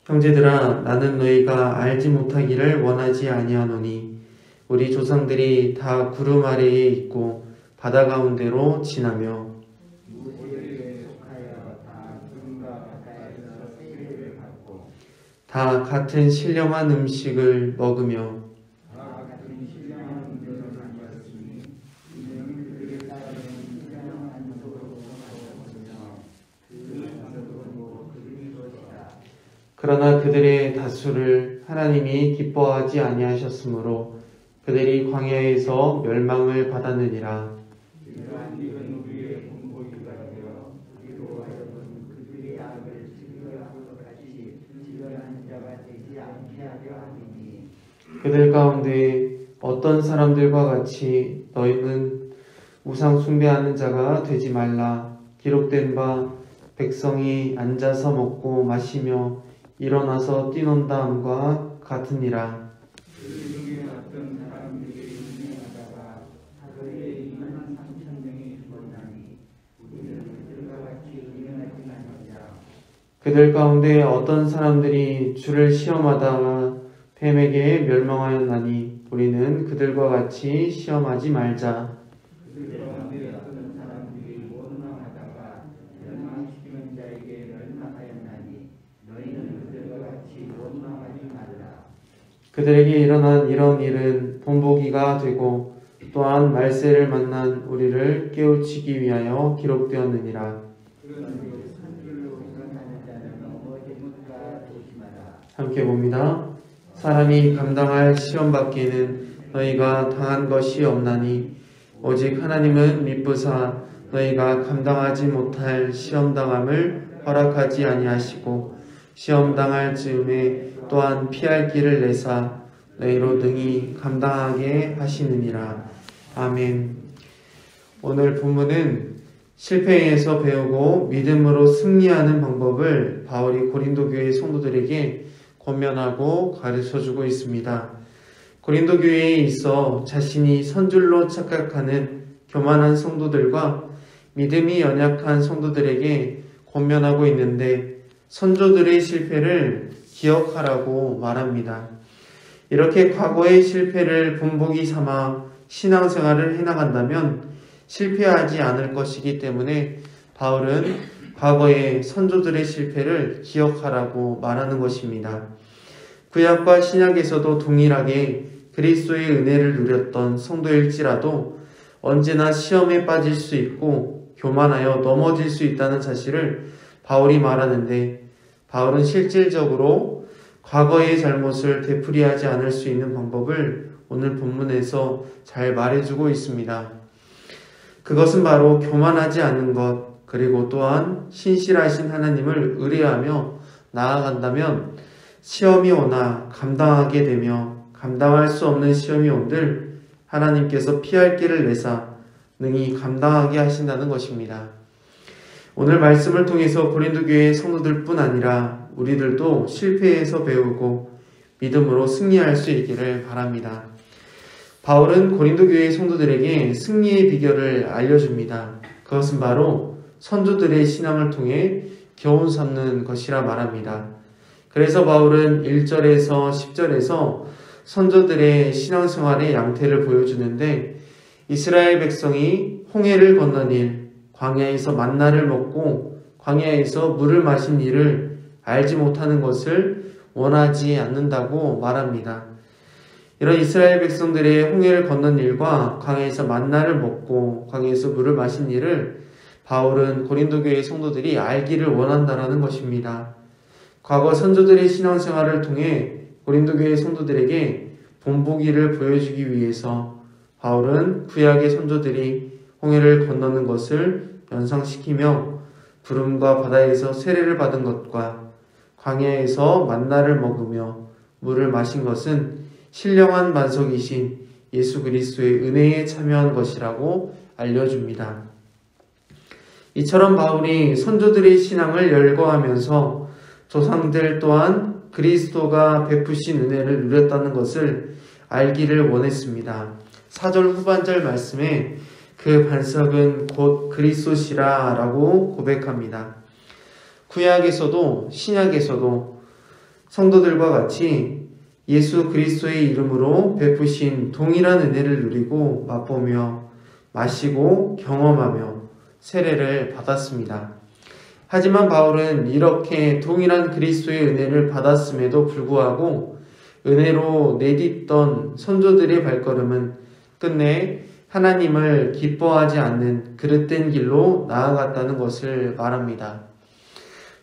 형제들아, 나는 너희가 알지 못하기를 원하지 아니하노니 우리 조상들이 다 구름 아래에 있고 바다 가운데로 지나며 다 같은 신령한 음식을 먹으며 그러나 그들의 다수를 하나님이 기뻐하지 아니하셨으므로 그들이 광야에서 멸망을 받았느니라. 그들 가운데 어떤 사람들과 같이 너희는 우상 숭배하는 자가 되지 말라. 기록된 바 백성이 앉아서 먹고 마시며 일어나서 뛰논다 함과 같으니라. 그들 가운데 어떤 사람들이 주를 시험하다가 뱀에게 멸망하였나니 우리는 그들과 같이 시험하지 말자. 그들에게 일어난 이런 일은 본보기가 되고 또한 말세를 만난 우리를 깨우치기 위하여 기록되었느니라. 함께 봅니다. 사람이 감당할 시험 밖에는 너희가 당한 것이 없나니 오직 하나님은 미쁘사 너희가 감당하지 못할 시험당함을 허락하지 아니하시고 시험당할 즈음에 또한 피할 길을 내사 너희로 능히 감당하게 하시느니라. 아멘. 오늘 본문은 실패에서 배우고 믿음으로 승리하는 방법을 바울이 고린도 교회 성도들에게 권면하고 가르쳐주고 있습니다. 고린도 교회에 있어 자신이 선줄로 착각하는 교만한 성도들과 믿음이 연약한 성도들에게 권면하고 있는데 선조들의 실패를 기억하라고 말합니다. 이렇게 과거의 실패를 본보기 삼아 신앙생활을 해나간다면 실패하지 않을 것이기 때문에 바울은 과거의 선조들의 실패를 기억하라고 말하는 것입니다. 구약과 신약에서도 동일하게 그리스도의 은혜를 누렸던 성도일지라도 언제나 시험에 빠질 수 있고 교만하여 넘어질 수 있다는 사실을 바울이 말하는데 바울은 실질적으로 과거의 잘못을 되풀이하지 않을 수 있는 방법을 오늘 본문에서 잘 말해주고 있습니다. 그것은 바로 교만하지 않는 것, 그리고 또한 신실하신 하나님을 의뢰하며 나아간다면 시험이 오나 감당하게 되며 감당할 수 없는 시험이 온들 하나님께서 피할 길을 내사 능히 감당하게 하신다는 것입니다. 오늘 말씀을 통해서 고린도 교회의 성도들뿐 아니라 우리들도 실패에서 배우고 믿음으로 승리할 수 있기를 바랍니다. 바울은 고린도 교회의 성도들에게 승리의 비결을 알려줍니다. 그것은 바로 선조들의 신앙을 통해 교훈 삼는 것이라 말합니다. 그래서 바울은 1절에서 10절에서 선조들의 신앙생활의 양태를 보여주는데 이스라엘 백성이 홍해를 건넌 일, 광야에서 만나를 먹고 광야에서 물을 마신 일을 알지 못하는 것을 원하지 않는다고 말합니다. 이런 이스라엘 백성들의 홍해를 건넌 일과 광야에서 만나를 먹고 광야에서 물을 마신 일을 바울은 고린도 교회 성도들이 알기를 원한다는 것입니다. 과거 선조들의 신앙생활을 통해 고린도 교회 성도들에게 본보기를 보여주기 위해서 바울은 구약의 선조들이 홍해를 건너는 것을 연상시키며 구름과 바다에서 세례를 받은 것과 광야에서 만나를 먹으며 물을 마신 것은 신령한 반석이신 예수 그리스도의 은혜에 참여한 것이라고 알려줍니다. 이처럼 바울이 선조들의 신앙을 열거하면서 조상들 또한 그리스도가 베푸신 은혜를 누렸다는 것을 알기를 원했습니다. 4절 후반절 말씀에 그 반석은 곧 그리스도시라 라고 고백합니다. 구약에서도 신약에서도 성도들과 같이 예수 그리스도의 이름으로 베푸신 동일한 은혜를 누리고 맛보며 마시고 경험하며 세례를 받았습니다. 하지만 바울은 이렇게 동일한 그리스도의 은혜를 받았음에도 불구하고 은혜로 내딛던 선조들의 발걸음은 끝내 하나님을 기뻐하지 않는 그릇된 길로 나아갔다는 것을 말합니다.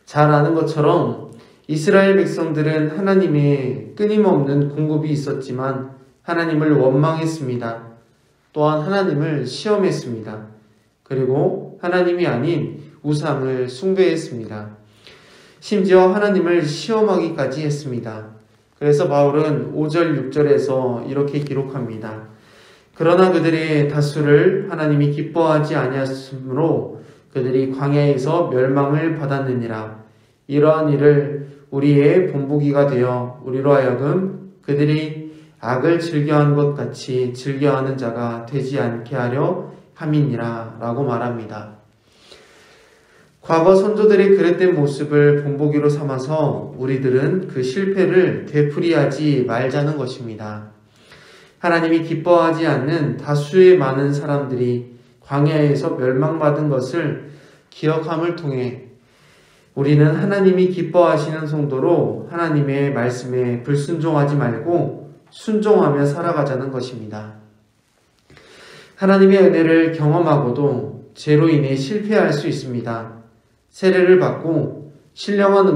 잘 아는 것처럼 이스라엘 백성들은 하나님의 끊임없는 공급이 있었지만 하나님을 원망했습니다. 또한 하나님을 시험했습니다. 그리고 하나님이 아닌 우상을 숭배했습니다. 심지어 하나님을 시험하기까지 했습니다. 그래서 바울은 5절, 6절에서 이렇게 기록합니다. 그러나 그들의 다수를 하나님이 기뻐하지 아니하였으므로 그들이 광야에서 멸망을 받았느니라. 이러한 일을 우리의 본보기가 되어 우리로 하여금 그들이 악을 즐겨하는 것 같이 즐겨하는 자가 되지 않게 하려 함이니라 라고 말합니다. 과거 선조들의 그릇된 모습을 본보기로 삼아서 우리들은 그 실패를 되풀이하지 말자는 것입니다. 하나님이 기뻐하지 않는 다수의 많은 사람들이 광야에서 멸망받은 것을 기억함을 통해 우리는 하나님이 기뻐하시는 성도로 하나님의 말씀에 불순종하지 말고 순종하며 살아가자는 것입니다. 하나님의 은혜를 경험하고도 죄로 인해 실패할 수 있습니다. 세례를 받고 신령한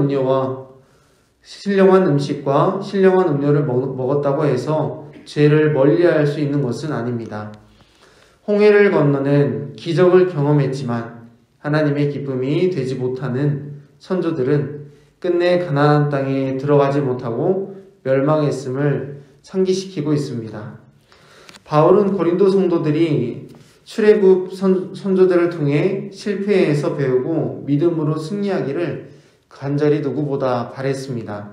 음식과 신령한 음료를 먹었다고 해서 죄를 멀리할 수 있는 것은 아닙니다. 홍해를 건너는 기적을 경험했지만 하나님의 기쁨이 되지 못하는 선조들은 끝내 가나안 땅에 들어가지 못하고 멸망했음을 상기시키고 있습니다. 바울은 고린도 성도들이 출애굽 선조들을 통해 실패해서 배우고 믿음으로 승리하기를 간절히 누구보다 바랬습니다.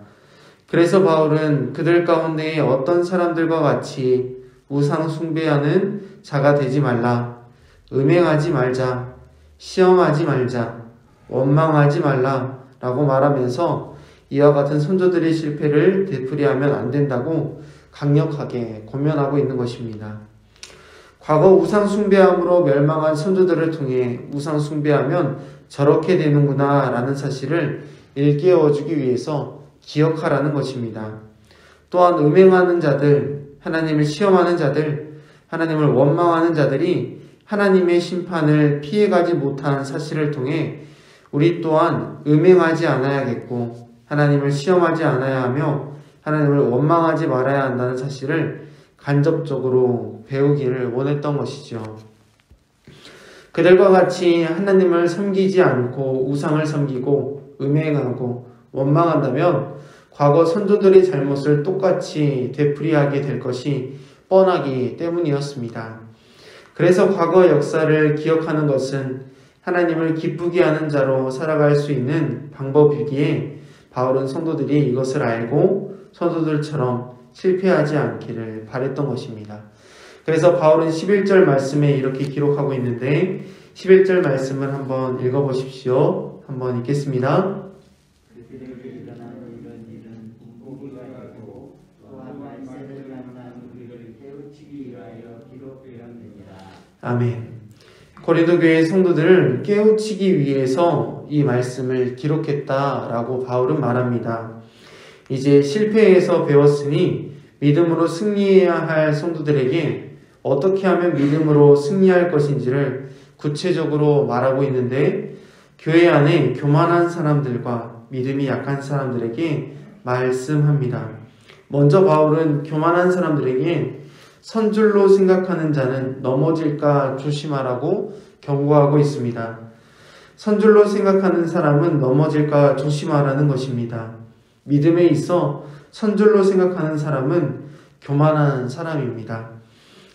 그래서 바울은 그들 가운데 어떤 사람들과 같이 우상 숭배하는 자가 되지 말라, 음행하지 말자, 시험하지 말자, 원망하지 말라 라고 말하면서 이와 같은 선조들의 실패를 되풀이하면 안 된다고 강력하게 권면하고 있는 것입니다. 과거 우상 숭배함으로 멸망한 선조들을 통해 우상 숭배하면 저렇게 되는구나 라는 사실을 일깨워주기 위해서 기억하라는 것입니다. 또한 음행하는 자들, 하나님을 시험하는 자들, 하나님을 원망하는 자들이 하나님의 심판을 피해가지 못한 사실을 통해 우리 또한 음행하지 않아야겠고 하나님을 시험하지 않아야 하며 하나님을 원망하지 말아야 한다는 사실을 간접적으로 배우기를 원했던 것이죠. 그들과 같이 하나님을 섬기지 않고 우상을 섬기고 음행하고 원망한다면 과거 선조들의 잘못을 똑같이 되풀이하게 될 것이 뻔하기 때문이었습니다. 그래서 과거 역사를 기억하는 것은 하나님을 기쁘게 하는 자로 살아갈 수 있는 방법이기에 바울은 성도들이 이것을 알고 선조들처럼 실패하지 않기를 바랬던 것입니다. 그래서 바울은 11절 말씀에 이렇게 기록하고 있는데 11절 말씀을 한번 읽어보십시오. 한번 읽겠습니다. 아멘. 고린도 교회 성도들을 깨우치기 위해서 이 말씀을 기록했다라고 바울은 말합니다. 이제 실패해서 배웠으니 믿음으로 승리해야 할 성도들에게 어떻게 하면 믿음으로 승리할 것인지를 구체적으로 말하고 있는데 교회 안에 교만한 사람들과 믿음이 약한 사람들에게 말씀합니다. 먼저 바울은 교만한 사람들에게 선줄로 생각하는 자는 넘어질까 조심하라고 경고하고 있습니다. 선줄로 생각하는 사람은 넘어질까 조심하라는 것입니다. 믿음에 있어 선줄로 생각하는 사람은 교만한 사람입니다.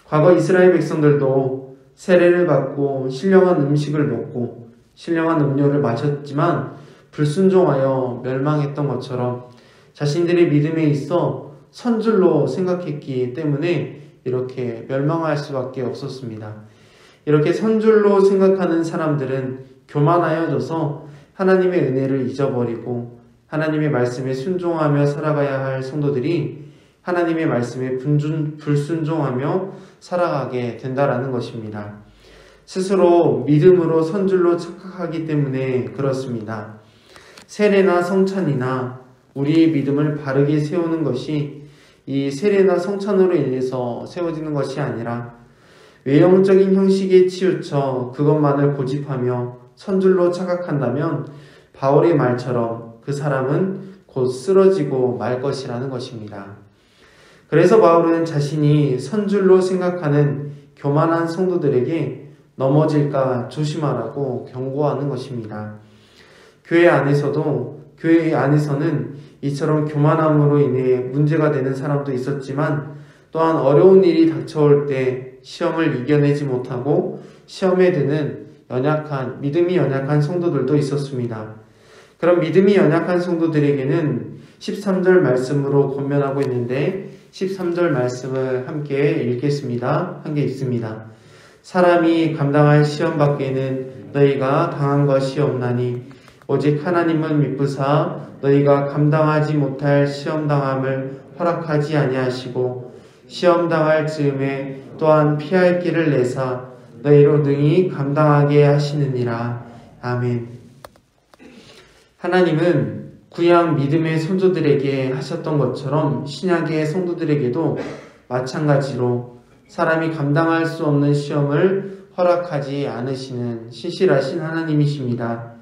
과거 이스라엘 백성들도 세례를 받고 신령한 음식을 먹고 신령한 음료를 마셨지만 불순종하여 멸망했던 것처럼 자신들의 믿음에 있어 선줄로 생각했기 때문에 이렇게 멸망할 수밖에 없었습니다. 이렇게 선줄로 생각하는 사람들은 교만하여져서 하나님의 은혜를 잊어버리고 하나님의 말씀에 순종하며 살아가야 할 성도들이 하나님의 말씀에 불순종하며 살아가게 된다라는 것입니다. 스스로 믿음으로 선줄로 착각하기 때문에 그렇습니다. 세례나 성찬이나 우리의 믿음을 바르게 세우는 것이 이 세례나 성찬으로 인해서 세워지는 것이 아니라 외형적인 형식에 치우쳐 그것만을 고집하며 선줄로 착각한다면 바울의 말처럼 그 사람은 곧 쓰러지고 말 것이라는 것입니다. 그래서 바울은 자신이 선줄로 생각하는 교만한 성도들에게 넘어질까 조심하라고 경고하는 것입니다. 교회 안에서는 이처럼 교만함으로 인해 문제가 되는 사람도 있었지만 또한 어려운 일이 닥쳐올 때 시험을 이겨내지 못하고 시험에 드는 믿음이 연약한 성도들도 있었습니다. 그럼 믿음이 연약한 성도들에게는 13절 말씀으로 권면하고 있는데 13절 말씀을 함께 읽겠습니다. 한 개 읽습니다. 사람이 감당할 시험 밖에는 너희가 당한 것이 없나니 오직 하나님은 미쁘사 너희가 감당하지 못할 시험당함을 허락하지 아니하시고 시험당할 즈음에 또한 피할 길을 내사 너희로 능히 감당하게 하시느니라. 아멘. 하나님은 구약 믿음의 선조들에게 하셨던 것처럼 신약의 성도들에게도 마찬가지로 사람이 감당할 수 없는 시험을 허락하지 않으시는 신실하신 하나님이십니다.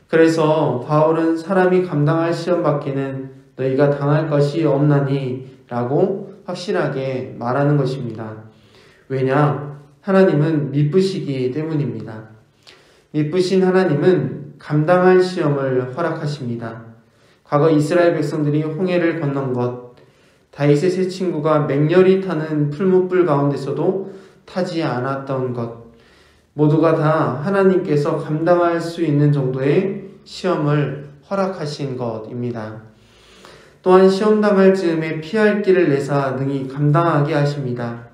그래서 바울은 사람이 감당할 시험 밖에는 너희가 당할 것이 없나니 라고 확실하게 말하는 것입니다. 왜냐? 하나님은 미쁘시기 때문입니다. 미쁘신 하나님은 감당할 시험을 허락하십니다. 과거 이스라엘 백성들이 홍해를 건넌 것, 다윗의 세 친구가 맹렬히 타는 풀무불 가운데서도 타지 않았던 것, 모두가 다 하나님께서 감당할 수 있는 정도의 시험을 허락하신 것입니다. 또한 시험당할 즈음에 피할 길을 내사 능히 감당하게 하십니다.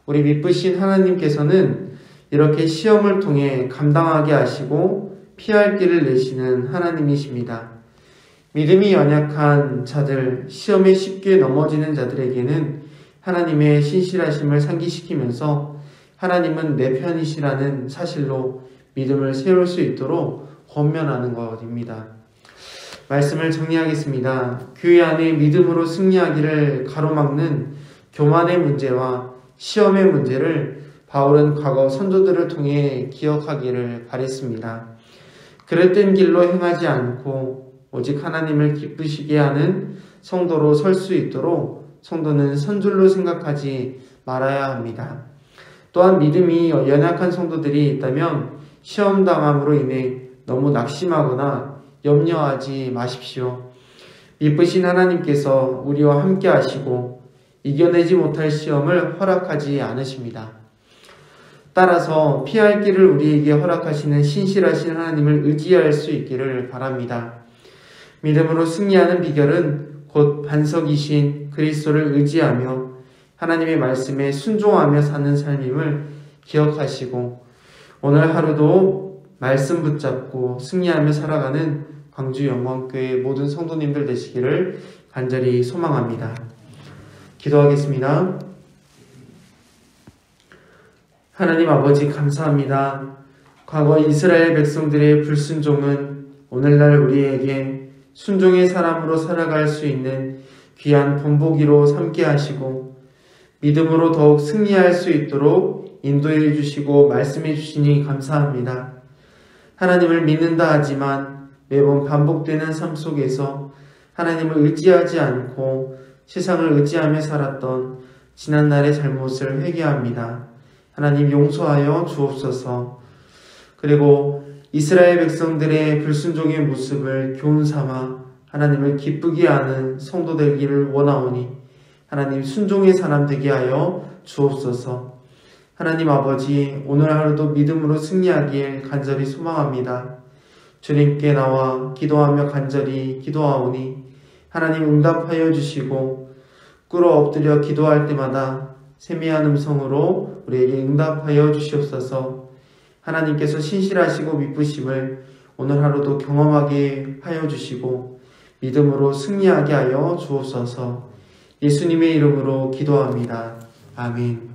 우리 미쁘신 하나님께서는 이렇게 시험을 통해 감당하게 하시고 피할 길을 내시는 하나님이십니다. 믿음이 연약한 자들, 시험에 쉽게 넘어지는 자들에게는 하나님의 신실하심을 상기시키면서 하나님은 내 편이시라는 사실로 믿음을 세울 수 있도록 권면하는 것입니다. 말씀을 정리하겠습니다. 교회 안에 믿음으로 승리하기를 가로막는 교만의 문제와 시험의 문제를 바울은 과거 선조들을 통해 기억하기를 바랬습니다. 그릇된 길로 행하지 않고 오직 하나님을 기쁘시게 하는 성도로 설 수 있도록 성도는 선줄로 생각하지 말아야 합니다. 또한 믿음이 연약한 성도들이 있다면 시험당함으로 인해 너무 낙심하거나 염려하지 마십시오. 미쁘신 하나님께서 우리와 함께 하시고 이겨내지 못할 시험을 허락하지 않으십니다. 따라서 피할 길을 우리에게 허락하시는 신실하신 하나님을 의지할 수 있기를 바랍니다. 믿음으로 승리하는 비결은 곧 반석이신 그리스도를 의지하며 하나님의 말씀에 순종하며 사는 삶임을 기억하시고 오늘 하루도 말씀 붙잡고 승리하며 살아가는 광주 영광교회 모든 성도님들 되시기를 간절히 소망합니다. 기도하겠습니다. 하나님 아버지 감사합니다. 과거 이스라엘 백성들의 불순종은 오늘날 우리에게 순종의 사람으로 살아갈 수 있는 귀한 본보기로 삼게 하시고 믿음으로 더욱 승리할 수 있도록 인도해 주시고 말씀해 주시니 감사합니다. 하나님을 믿는다 하지만 매번 반복되는 삶 속에서 하나님을 의지하지 않고 세상을 의지하며 살았던 지난날의 잘못을 회개합니다. 하나님 용서하여 주옵소서. 그리고 이스라엘 백성들의 불순종의 모습을 교훈 삼아 하나님을 기쁘게 하는 성도 되기를 원하오니 하나님 순종의 사람 되게 하여 주옵소서. 하나님 아버지 오늘 하루도 믿음으로 승리하길 간절히 소망합니다. 주님께 나와 기도하며 간절히 기도하오니 하나님 응답하여 주시고 꿇어 엎드려 기도할 때마다 세미한 음성으로 우리에게 응답하여 주시옵소서. 하나님께서 신실하시고 미쁘심을 오늘 하루도 경험하게 하여 주시고 믿음으로 승리하게 하여 주옵소서. 예수님의 이름으로 기도합니다. 아멘.